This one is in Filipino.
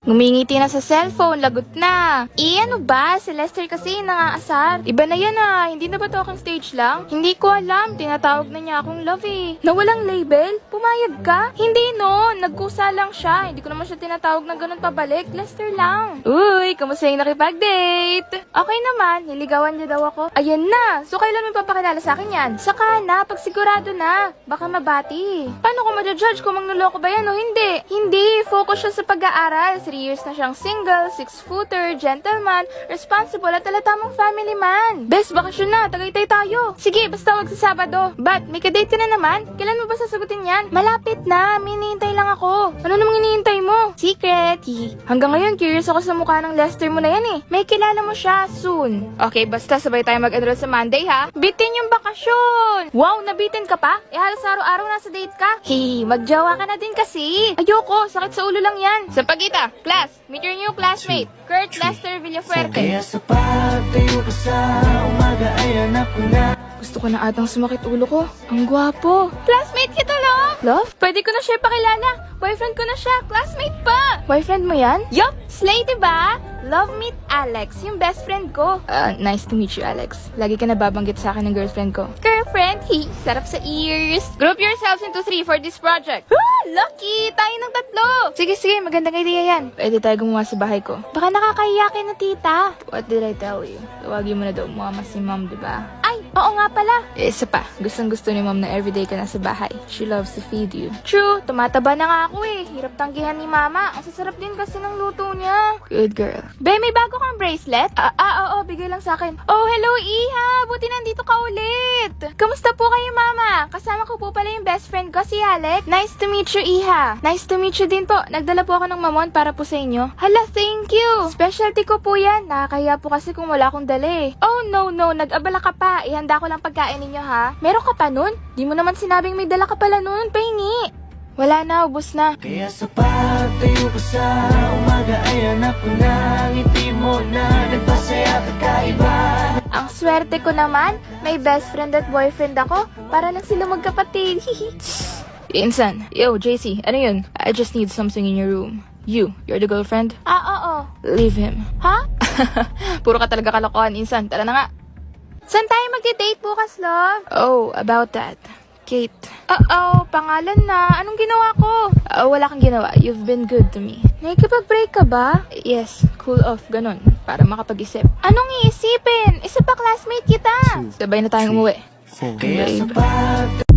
Ngumingiti na sa cellphone, lagot na. Ano ba? Si Lester kasi nangaasar. Iba na yan hindi na ba talking stage lang? Hindi ko alam, tinatawag na niya akong love na walang label? Pumayag ka? Hindi no, nagkusa lang siya. Hindi ko naman siya tinatawag na ganun pabalik, Lester lang. Uy, kamusta yung nakipag-date? Okay naman, niligawan niya daw ako. Ayan na, so kailan mo papakilala sa akin yan? Saka na, pag sigurado na. Baka mabati. Paano ko ma-judge kung mangluloko ba yan o hindi? Hindi, focus siya sa pag-aaral. 3 years na siyang single, 6-footer, gentleman, responsible at talatamang family man. Best bakasyon na, Tagaytay tayo. Sige, basta wag sa Sabado. But, may kadate ka na naman? Kailan mo ba sasagutin yan? Malapit na, minihintay lang ako. Ano namang hinihintay mo? Secret. Hanggang ngayon, curious ako sa mukha ng Lester mo na yan May kilala mo siya soon. Okay, basta sabay tayo mag-enroll sa Monday ha. Bitin yung bakasyon. Wow, nabitin ka pa? Halos araw-araw nasa date ka? Magjawa ka na din kasi. Ayoko, sakit sa ulo lang yan. Sa pagita, class, meet your new classmate, Kurt Lester Villafuerte. Kaya sa pagtayo ko sa umaga ay anak ko na. Gusto ko na atang sumakit ulo ko. Ang gwapo. Classmate kita, no? Love, pwede ko na siya pakilala. Boyfriend ko na siya. Classmate pa. Boyfriend mo yan? Yup. Slay, diba? Love meet Alex, yung best friend ko. Nice to meet you, Alex. Lagi ka nababanggit sa akin ng girlfriend ko. Girlfriend? Sarap sa ears. Group yourselves into 3 for this project. Lucky! Tayo ng 3. Sige, magandang idea yan. Pwede tayo gumawa sa bahay ko. Baka nakakahiyakin na tita. What did I tell you? Tawagin mo na daw mama si mom, diba? Ay, oo nga pala. Isa pa, gustong-gusto ni mom na everyday ka na sa bahay. She loves to feed you. True, tumataba na nga ako Hirap tanggihan ni mama. Ang sasarap din kasi ng luto niya. Good girl. Be, may bago kang bracelet? Oo, bigay lang sa akin. Oh, hello, Iha! Buti nandito ka ulit! Kamusta po kayo, mama? Kasama ko po pala yung best friend ko, si Alec. Nice to meet you, Iha. Nice to meet you din po. Nagdala po ako ng mamon para po sa inyo. Hala, thank you! Specialty ko po yan. Nakakahiya po kasi kung wala akong dala Oh, no. Nag-abala ka pa. Ihanda ko lang pagkain ninyo, ha? Meron ka pa nun? Di mo naman sinabing may dala ka pala nun. Pahingi. Wala na, ubos na. Kaya sa pagtayo ko sa umaga ay anak ko na. Ngiti mo na nagpasaya kakaiba. Ang swerte ko naman, may best friend at boyfriend ako. Para lang sila magkapatid. Insan. Yo, JC, ano yun? I just need something in your room. You're the girlfriend? Oo. Leave him. Ha? Puro ka talaga kalokohan, Insan. Tara na nga. Saan tayo magdi-date bukas, love? Oh, about that. Kate. Pangalan na. Anong ginawa ko? Wala kang ginawa. You've been good to me. Nakikipag-break ka ba? Yes, cool off, ganun. Para makapag-isip. Anong iisipin? Isa pa classmate kita. Sabay na tayong umuwi. Kaya sa pagtayo